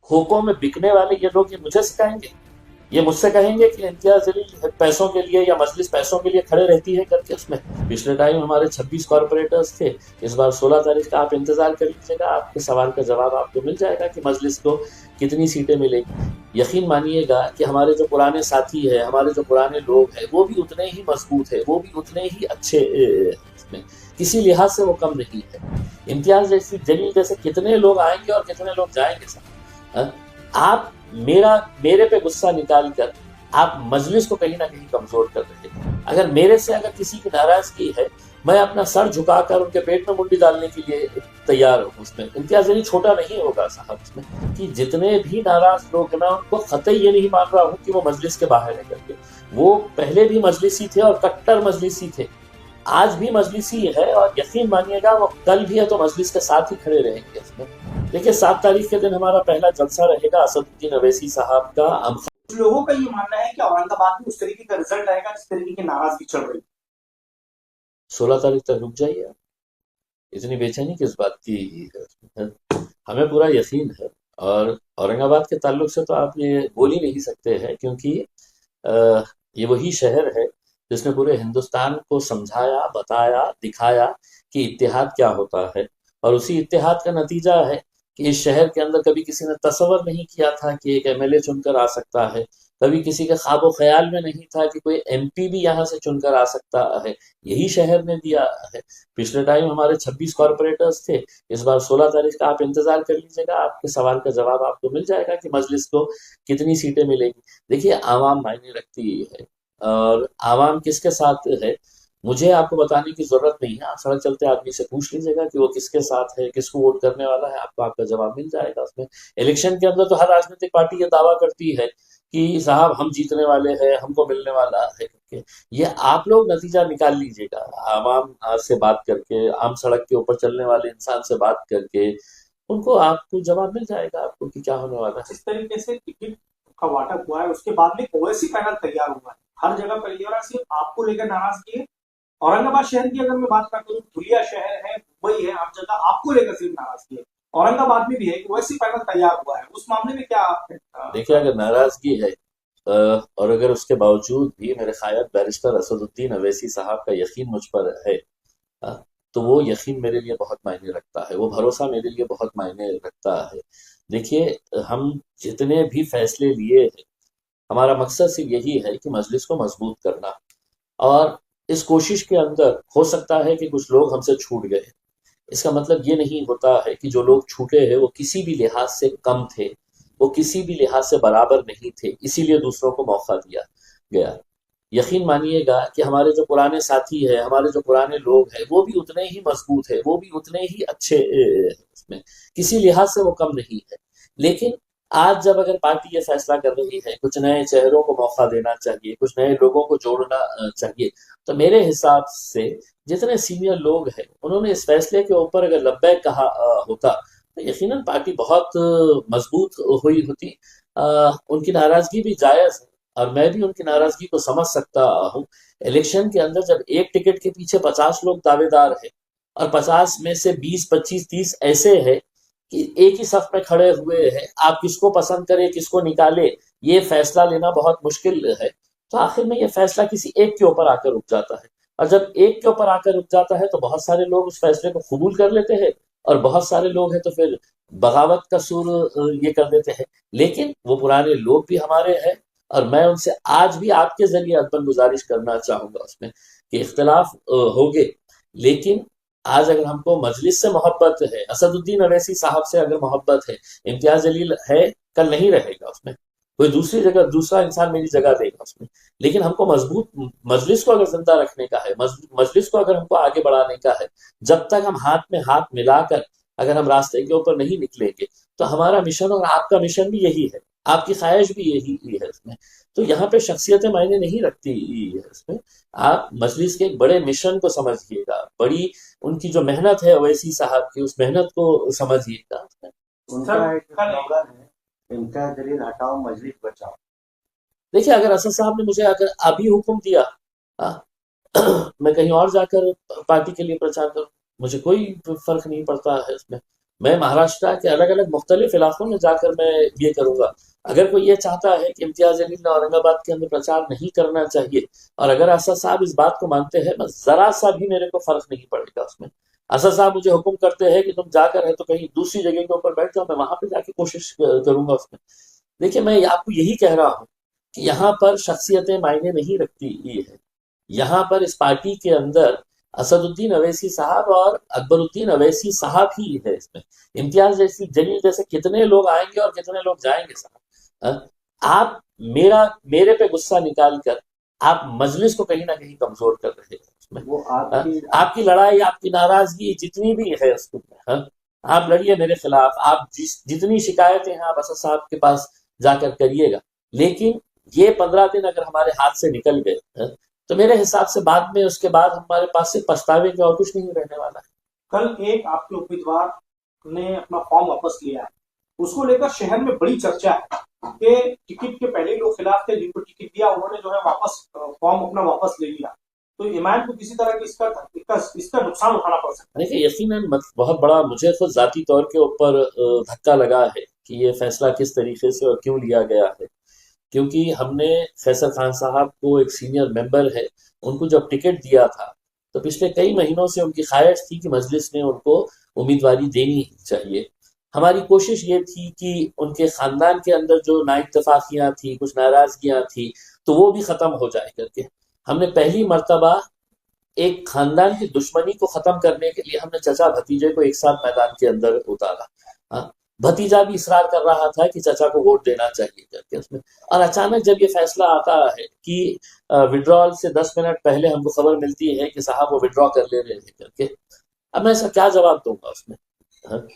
खोखों में बिकने वाले ये लोग ये मुझे सिखाएंगे, ये मुझसे कहेंगे कि इम्तियाज जलील पैसों के लिए या मजलिस पैसों के लिए खड़े रहती है करके उसमें। पिछले टाइम हमारे 26 कॉरपोरेटर्स थे, इस बार 16 तारीख का आप इंतजार कर लीजिएगा, आपके सवाल का जवाब आपको मिल जाएगा कि मजलिस को कितनी सीटें मिलेंगी। यकीन मानिएगा कि हमारे जो पुराने साथी है, हमारे जो पुराने लोग हैं, वो भी उतने ही मजबूत है, वो भी उतने ही अच्छे इसमें किसी लिहाज से वो कम नहीं है। इम्तियाज जैसी जलील जैसे कितने लोग आएंगे और कितने लोग जाएंगे सर। आप मेरे पे गुस्सा निकाल कर आप मजलिस को कहीं ना कहीं कमजोर कर रहे हैं। अगर मेरे से अगर किसी की नाराजगी है, मैं अपना सर झुकाकर उनके पेट में मुंडी डालने के लिए तैयार हूँ। उसमें इम्तियाज अली छोटा नहीं होगा साहब, उसमें कि जितने भी नाराज लोग ना, उनको कतई ये नहीं मान रहा हूँ कि वो मजलिस के बाहर है करके। वो पहले भी मजलिसी थे और कट्टर मजलिसी थे, आज भी मजलिसी है, और यकीन मानिएगा वो कल भी है तो मजलिस के साथ ही खड़े रहेंगे इसमें। देखिए 7 तारीख के दिन हमारा पहला जलसा रहेगा असदुद्दीन अवैसी साहब का। कुछ लोगों का ये मानना है कि औरंगाबाद में उस तरीके का रिजल्ट आएगा जिस तरीके की नाराजगी चल रही है। 16 तारीख तक रुक जाइए, इतनी बेचैनी किस बात की है? हमें पूरा यकीन है, और औरंगाबाद के ताल्लुक से तो आप ये बोल ही नहीं सकते हैं, क्योंकि ये वही शहर है जिसने पूरे हिंदुस्तान को समझाया, बताया, दिखाया कि इत्तेहाद क्या होता है। और उसी इत्तेहाद का नतीजा है कि इस शहर के अंदर कभी किसी ने तसव्वुर नहीं किया था कि एक एमएलए चुनकर आ सकता है, कभी किसी के ख्वाबो ख्याल में नहीं था कि कोई एमपी भी यहाँ से चुनकर आ सकता है। यही शहर ने दिया है। पिछले टाइम हमारे 26 कॉरपोरेटर्स थे, इस बार 16 तारीख का आप इंतजार कर लीजिएगा, आपके सवाल का जवाब आपको मिल जाएगा कि मजलिस को कितनी सीटें मिलेंगी। देखिए आवाम मायने रखती है, और आवाम किसके साथ है मुझे आपको बताने की जरूरत नहीं है। आप सड़क चलते आदमी से पूछ लीजिएगा कि वो किसके साथ है, किसको वोट करने वाला है, आपको आपका जवाब मिल जाएगा उसमें। इलेक्शन के अंदर तो हर राजनीतिक पार्टी ये दावा करती है कि साहब हम जीतने वाले हैं, हमको मिलने वाला है करके। ये आप लोग नतीजा निकाल लीजिएगा, आवाम से बात करके, आम सड़क के ऊपर चलने वाले इंसान से बात करके, उनको आपको जवाब मिल जाएगा आपको कि क्या होने वाला है। जिस तरीके से टिकट का वाटअप हुआ है उसके बाद में ओवैसी पैनल तैयार हुआ है, हर जगह पर ये सिर्फ आपको लेकर नाराजगी है। औरंगाबाद शहर की अगर मैं बात करता हूँ, धुलिया शहर है, मुंबई है, हर जगह आपको लेकर सिर्फ नाराजगी है। औरंगाबाद में भी है कि ओवैसी पैनल तैयार हुआ है, उस मामले में क्या आप देखिए अगर नाराजगी है, और अगर उसके बावजूद भी मेरे ख्याल बैरिस्टर असदुद्दीन अवैसी साहब का यकीन मुझ पर है, अ, तो वो यकीन मेरे लिए बहुत मायने रखता है, वो भरोसा मेरे लिए बहुत मायने रखता है। देखिए हम जितने भी फैसले लिए हैं, हमारा मकसद सिर्फ यही है कि मजलिस को मजबूत करना। और इस कोशिश के अंदर हो सकता है कि कुछ लोग हमसे छूट गए, इसका मतलब ये नहीं होता है कि जो लोग छूटे हैं वो किसी भी लिहाज से कम थे, वो किसी भी लिहाज से बराबर नहीं थे, इसीलिए दूसरों को मौका दिया गया। यकीन मानिएगा कि हमारे जो पुराने साथी है, हमारे जो पुराने लोग हैं, वो भी उतने ही मजबूत है, वो भी उतने ही अच्छे उसमें किसी लिहाज से वो कम नहीं है। लेकिन आज जब अगर पार्टी ये फैसला कर रही है कुछ नए चेहरों को मौका देना चाहिए, कुछ नए लोगों को जोड़ना चाहिए, तो मेरे हिसाब से जितने सीनियर लोग हैं उन्होंने इस फैसले के ऊपर अगर लब्बैक कहा होता तो यकीनन पार्टी बहुत मजबूत हुई होती। उनकी नाराजगी भी जायज है, और मैं भी उनकी नाराजगी को समझ सकता हूँ। इलेक्शन के अंदर जब एक टिकट के पीछे 50 लोग दावेदार है, और 50 में से 20, 25, 30 ऐसे है कि एक ही सफ में खड़े हुए हैं, आप किसको पसंद करें, किसको निकाले, ये फैसला लेना बहुत मुश्किल है। तो आखिर में ये फैसला किसी एक के ऊपर आकर रुक जाता है, और जब एक के ऊपर आकर रुक जाता है तो बहुत सारे लोग उस फैसले को कबूल कर लेते हैं, और बहुत सारे लोग हैं तो फिर बगावत का सुर ये कर देते हैं। लेकिन वो पुराने लोग भी हमारे हैं, और मैं उनसे आज भी आपके जरिए अदबन गुजारिश करना चाहूंगा उसमें कि इख्तलाफ होंगे, लेकिन आज अगर हमको मजलिस से मोहब्बत है, असदुद्दीन अवैसी साहब से अगर मोहब्बत है, इम्तियाज जलील है, कल नहीं रहेगा उसमें, कोई दूसरी जगह दूसरा इंसान मेरी जगह देगा उसमें। लेकिन हमको मजबूत मजलिस को अगर जिंदा रखने का है, मजलिस को अगर हमको आगे बढ़ाने का है, जब तक हम हाथ में हाथ मिलाकर अगर हम रास्ते के ऊपर नहीं निकलेंगे, तो हमारा मिशन और आपका मिशन भी यही है, आपकी ख्वाहिश भी यही है इसमें। तो यहाँ पे शख्सियतें मायने नहीं रखती है इसमें। आप मजलिस के एक बड़े मिशन को समझिएगा, बड़ी उनकी जो मेहनत है ओवैसी साहब की, उस मेहनत को समझिएगा। उनका एक स्लोगन है, इम्तियाज जलील हटाओ मजलिस बचाओ। देखिए अगर असद साहब ने मुझे अगर अभी हुक्म दिया, मैं कहीं और जाकर पार्टी के लिए प्रचार करूं, मुझे कोई फर्क नहीं पड़ता है इसमें। मैं महाराष्ट्र के अलग अलग मुख्तलिफ इलाकों में जाकर मैं ये करूंगा। अगर कोई ये चाहता है कि इम्तियाज जलील ने औरंगाबाद के अंदर प्रचार नहीं करना चाहिए, और अगर असद साहब इस बात को मानते हैं, मैं जरा सा भी मेरे को फर्क नहीं पड़ेगा उसमें। असद साहब मुझे हुक्म करते हैं कि तुम जाकर है तो कहीं दूसरी जगह के ऊपर बैठ जाओ, मैं वहां पे जाके कोशिश करूंगा उसमें। देखिए, मैं आपको यही कह रहा हूँ कि यहाँ पर शख्सियतें मायने नहीं रखती है। यहाँ पर इस पार्टी के अंदर असदुद्दीन अवैसी साहब और अकबरुद्दीन अवैसी साहब ही है इसमें। इम्तियाज जैसी जलील जैसे कितने लोग आएंगे और कितने लोग जाएंगे साहब। आप मेरे पे गुस्सा निकाल कर आप मजलिस को कहीं ना कहीं कमजोर कर रहे हैं उसमें। वो आपकी आपकी लड़ाई, आपकी नाराजगी जितनी भी है उसको, आप लड़िए मेरे खिलाफ, आप जितनी शिकायतें हैं आप असद साहब के पास जाकर करिएगा। लेकिन ये 15 दिन अगर हमारे हाथ से निकल गए, तो मेरे हिसाब से बाद में उसके बाद हमारे पास से पछतावे के और कुछ नहीं रहने वाला है। कल एक आपके उम्मीदवार ने अपना फॉर्म वापस लिया है, उसको लेकर शहर में बड़ी चर्चा है कि टिकट के पहले लोग खिलाफ थे, जिनको टिकट दिया उन्होंने जो है वापस फॉर्म अपना वापस ले लिया। तो इमाम को किसी तरह की इसका नुकसान उठाना पड़ सकता देखिए, यकीनन बहुत बड़ा मुझे खुद जाती तौर के ऊपर धक्का लगा है कि ये फैसला किस तरीके से और क्यों लिया गया है। क्योंकि हमने फैसल खान साहब को, एक सीनियर मेंबर है, उनको जब टिकट दिया था तो पिछले कई महीनों से उनकी ख्वाहिश थी कि मजलिस ने उनको उम्मीदवारी देनी चाहिए। हमारी कोशिश ये थी कि उनके खानदान के अंदर जो नाइतफाकियां थी, कुछ नाराजगियां थी, तो वो भी खत्म हो जाए करके हमने पहली मर्तबा एक खानदान की दुश्मनी को खत्म करने के लिए हमने चचा भतीजे को एक साथ मैदान के अंदर उतारा। हाँ, भतीजा भी इसरार कर रहा था कि चचा को वोट देना चाहिए करके उसमें। और अचानक जब ये फैसला आता है कि विड्रॉल से 10 मिनट पहले हमको खबर मिलती है कि साहब वो विड्रॉ कर ले रहे हैं करके, अब मैं इसका क्या जवाब दूंगा उसमें। हाँ,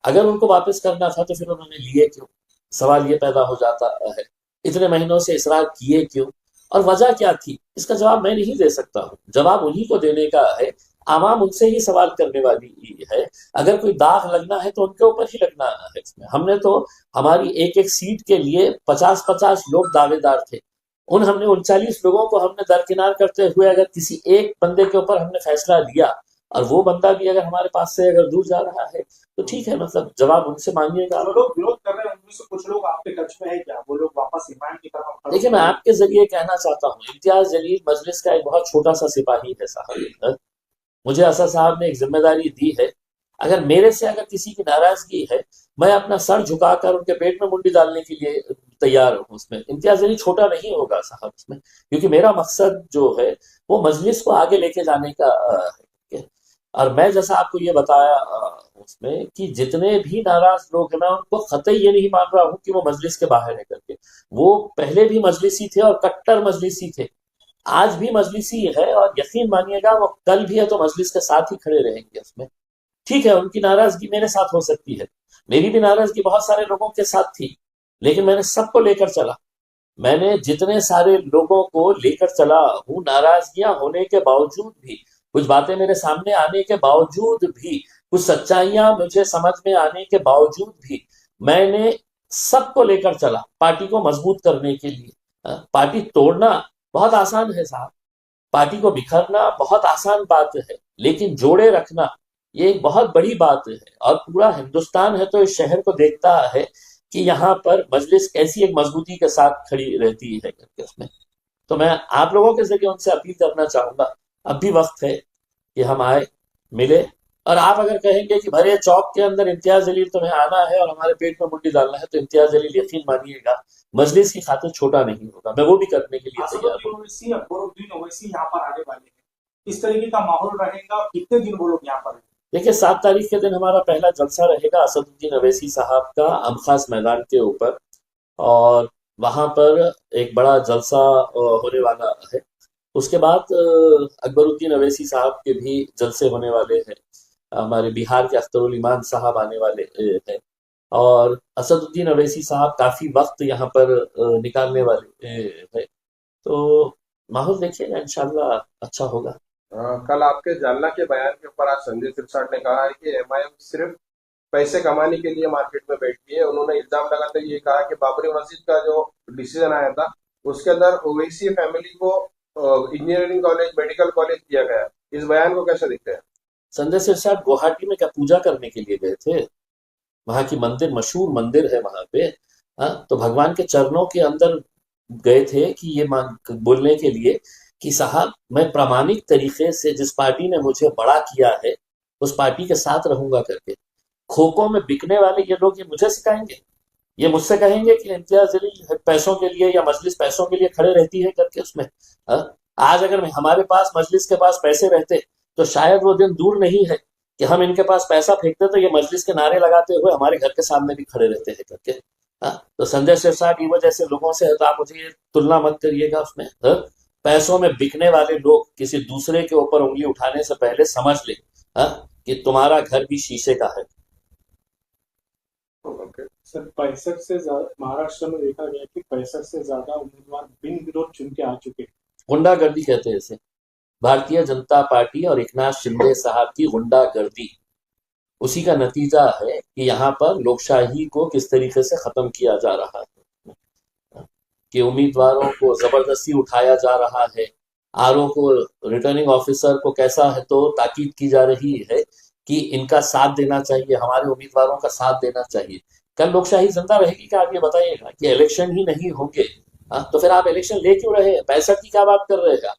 अगर उनको वापस करना था तो फिर उन्होंने लिए क्यों? सवाल ये पैदा हो जाता है। इतने महीनों से इसरार किए क्यों, और वजह क्या थी? इसका जवाब मैं नहीं दे सकता हूँ, जवाब उन्हीं को देने का है। आवाम उनसे ही सवाल करने वाली है। अगर कोई दाग लगना है तो उनके ऊपर ही लगना है इसमें। हमने तो हमारी एक एक सीट के लिए 50-50 लोग दावेदार थे। हमने 39 लोगों को हमने दरकिनार करते हुए अगर किसी एक बंदे के ऊपर हमने फैसला लिया, और वो बंदा भी अगर हमारे पास से अगर दूर जा रहा है, तो ठीक है, मतलब जवाब उनसे मांगिएगा। जो लोग विरोध कर रहे हैं उनमें से कुछ लोग आपके कक्ष में है क्या? वो लोग वापस इमाम की तरफ देखिए, मैं आपके जरिए कहना चाहता हूँ, इम्तियाज जलील मजलिस का एक बहुत छोटा सा सिपाही है साहब। मुझे असद साहब ने एक जिम्मेदारी दी है। अगर मेरे से अगर किसी की नाराजगी है, मैं अपना सर झुकाकर उनके पेट में मुंडी डालने के लिए तैयार हूँ उसमें। इम्तियाज जलील छोटा नहीं होगा साहब उसमें, क्योंकि मेरा मकसद जो है वो मजलिस को आगे लेके जाने का है। और मैं जैसा आपको ये बताया उसमें कि जितने भी नाराज लोग हैं, मैं उनको कतई ये नहीं मान रहा हूँ कि वो मजलिस के बाहर है करके। वो पहले भी मजलिसी थे और कट्टर मजलिसी थे, आज भी मजलिसी है, और यकीन मानिएगा वो कल भी है तो मजलिस के साथ ही खड़े रहेंगे उसमें। ठीक है, उनकी नाराजगी मेरे साथ हो सकती है, मेरी भी नाराजगी बहुत सारे लोगों के साथ थी, लेकिन मैंने सबको लेकर चला। मैंने जितने सारे लोगों को लेकर चला हूँ, नाराजगियां होने के बावजूद भी, कुछ बातें मेरे सामने आने के बावजूद भी, कुछ सच्चाइयां मुझे समझ में आने के बावजूद भी, मैंने सबको लेकर चला पार्टी को मजबूत करने के लिए। पार्टी तोड़ना बहुत आसान है साहब, पार्टी को बिखरना बहुत आसान बात है, लेकिन जोड़े रखना ये एक बहुत बड़ी बात है। और पूरा हिंदुस्तान है तो इस शहर को देखता है कि यहाँ पर मजलिस कैसी एक मजबूती के साथ खड़ी रहती है करके उसमें। तो मैं आप लोगों के जरिए उनसे अपील करना चाहूंगा, अब भी वक्त है कि हम आए, मिले। और आप अगर कहेंगे कि भरे चौक के अंदर इम्तियाज जलील तुम्हें आना है और हमारे पेट में मुंडी डालना है, तो इम्तियाज जलील यकीन मानिएगा मजलिस की खातिर छोटा नहीं होगा, मैं वो भी करने के लिए तैयार हूँ। ओवैसी अकबरुद्दीन ओवैसी यहाँ पर आने वाले हैं, इस तरीके का माहौल रहेगा और कितने दिन वो लोग यहाँ पर रहेंगे? देखिए, 7 तारीख के दिन हमारा पहला जलसा रहेगा असदुद्दीन अवैसी साहब का अमखास मैदान के ऊपर, और वहां पर एक बड़ा जलसा होने वाला है। उसके बाद अकबरुद्दीन अवैसी साहब के भी जलसे होने वाले हैं। हमारे बिहार के अख्तरुल ईमान साहब आने वाले हैं, और असदुद्दीन अवैसी साहब काफी वक्त यहाँ पर निकालने वाले हैं। तो माहौल देखिएगा, इंशाल्लाह अच्छा होगा। कल आपके जालना के बयान के ऊपर आज संजय सिरसाट ने कहा है कि एमआईएम सिर्फ पैसे कमाने के लिए मार्केट में बैठी है। उन्होंने इल्जाम लगाते हुए ये कहा कि बाबरी मस्जिद का जो डिसीजन आया था उसके अंदर ओवैसी फैमिली को इंजीनियरिंग कॉलेज, मेडिकल कॉलेज दिया गया। इस बयान को कैसे देखते हैं? संजय सिरसाट गुवाहाटी में क्या पूजा करने के लिए गए थे? वहां की मंदिर, मशहूर मंदिर है वहां पे। तो भगवान के चरणों के अंदर गए थे कि ये बोलने के लिए कि साहब मैं प्रामाणिक तरीके से जिस पार्टी ने मुझे बड़ा किया है उस पार्टी के साथ रहूंगा करके। खो खो में बिकने वाले ये लोग ये मुझे सिखाएंगे, ये मुझसे कहेंगे कि इम्तियाज अली पैसों के लिए या मजलिस पैसों के लिए खड़े रहती है करके उसमें। आज अगर हमारे पास मजलिस के पास पैसे रहते तो शायद वो दिन दूर नहीं है कि हम इनके पास पैसा फेंकते तो ये मजलिस के नारे लगाते हुए हमारे घर के सामने भी खड़े रहते हैं करके। तो संजय सिरसाट ईवो जैसे लोगों से है तो आप मुझे ये तुलना मत करिएगा उसमें। पैसों में बिकने वाले लोग किसी दूसरे के ऊपर उंगली उठाने से पहले समझ ले कि तुम्हारा घर भी शीशे का है। सर 65 से ज्यादा महाराष्ट्र में देखा गया कि 65 से ज्यादा उम्मीदवार बिन विरोध चुन के आ चुके हैं। गुंडागर्दी कहते हैं इसे, भारतीय जनता पार्टी और एकनाथ शिंदे साहब की गुंडागर्दी, उसी का नतीजा है कि यहाँ पर लोकशाही को किस तरीके से खत्म किया जा रहा है, कि उम्मीदवारों को जबरदस्ती उठाया जा रहा है। आरओ को, रिटर्निंग ऑफिसर को कैसा है तो ताकीद की जा रही है कि इनका साथ देना चाहिए, हमारे उम्मीदवारों का साथ देना चाहिए। कल लोकशाही जिंदा रहेगी क्या? आप ये बताइएगा कि इलेक्शन ही नहीं होंगे तो फिर आप इलेक्शन ले क्यों रहे हैं? 65 की क्या बात कर रहे हैं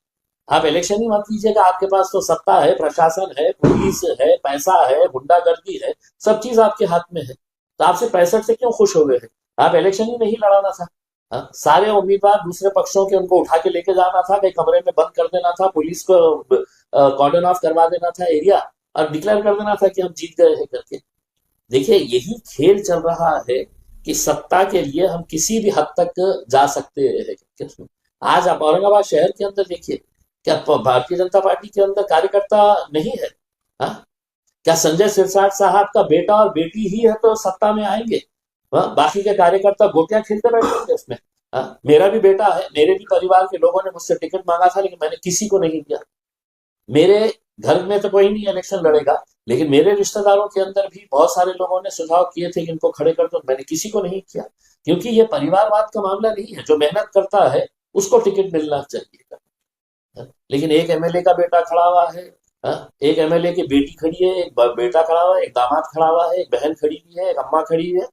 आप? इलेक्शन ही मत लीजिएगा, आपके पास तो सत्ता है, प्रशासन है, पुलिस है, पैसा है, गुंडागर्दी है, सब चीज आपके हाथ में है। तो आपसे 65 से क्यों खुश हो गए हैं? आप इलेक्शन ही नहीं लड़ाना था। सारे उम्मीदवार दूसरे पक्षों के उनको उठा के लेके जाना था, कहीं कमरे में बंद कर देना था, पुलिस को कॉर्डन ऑफ करवा देना था एरिया और डिक्लेयर कर देना था कि हम जीत गए हैं करके। देखिए यही खेल चल रहा है कि सत्ता के लिए हम किसी भी हद तक जा सकते हैं। आज आप औरंगाबाद शहर के अंदर देखिए, क्या भारतीय जनता पार्टी के अंदर कार्यकर्ता नहीं है? क्या संजय सिरसाट साहब का बेटा और बेटी ही है तो सत्ता में आएंगे? बाकी के कार्यकर्ता गोटियां खेलते बैठेंगे उसमें। मेरा भी बेटा है, मेरे भी परिवार के लोगों ने मुझसे टिकट मांगा था लेकिन मैंने किसी को नहीं दिया। मेरे घर में तो कोई नहीं इलेक्शन लड़ेगा, लेकिन मेरे रिश्तेदारों के अंदर भी बहुत सारे लोगों ने सुझाव किए थे कि इनको खड़े कर दो, मैंने किसी को नहीं किया, क्योंकि ये परिवारवाद का मामला नहीं है। जो मेहनत करता है उसको टिकट मिलना चाहिए। लेकिन एक एमएलए का बेटा खड़ा हुआ है, एक एमएलए की बेटी खड़ी है, एक बेटा खड़ा हुआ है, एक दामाद खड़ा हुआ है, एक बहन खड़ी हुई है, एक अम्मा खड़ी हुई है।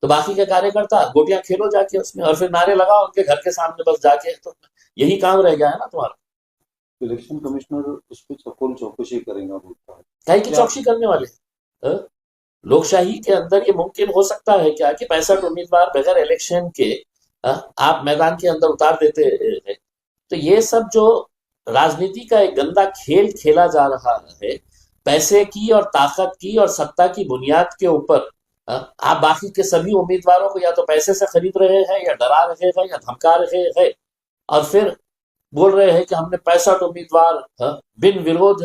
तो बाकी के कार्यकर्ता गोटियां खेलो जाके उसमें और फिर नारे लगाओ उनके घर के सामने बस जाके। तो यही काम रह गया है ना तुम्हारा। इलेक्शन कमिश्नर उस पर सखोल चौकसी करेगा बोलता है। काहे की चौकसी करने वाले? लोकशाही के अंदर ये मुमकिन हो सकता है क्या कि 65 उम्मीदवार बगैर इलेक्शन के आप मैदान के अंदर उतार देते हैं? तो ये सब जो राजनीति का एक गंदा खेल खेला जा रहा है, पैसे की और ताकत की और सत्ता की बुनियाद के ऊपर, आप बाकी के सभी उम्मीदवारों को या तो पैसे से खरीद रहे हैं या डरा रहे हैं या धमका रहे हैं और फिर बोल रहे हैं कि हमने 65 उम्मीदवार बिन विरोध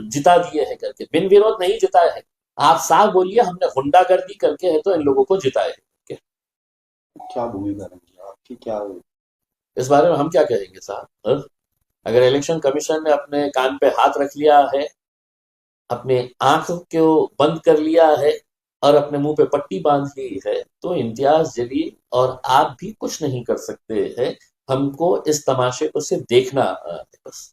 जिता दिए हैं करके। बिन विरोध नहीं जिताए हैं, आप साफ बोलिए हमने गुंडागर्दी करके है तो इन लोगों को जिताए हैं। क्या भूमिका रहेगी आपकी, क्या इस बारे में हम क्या कहेंगे साहब? अगर इलेक्शन कमीशन ने अपने कान पे हाथ रख लिया है, अपने आंख को बंद कर लिया है और अपने मुंह पे पट्टी बांध ली है तो इम्तियाज जलील और आप भी कुछ नहीं कर सकते हैं। हमको इस तमाशे को सिर्फ देखना है बस।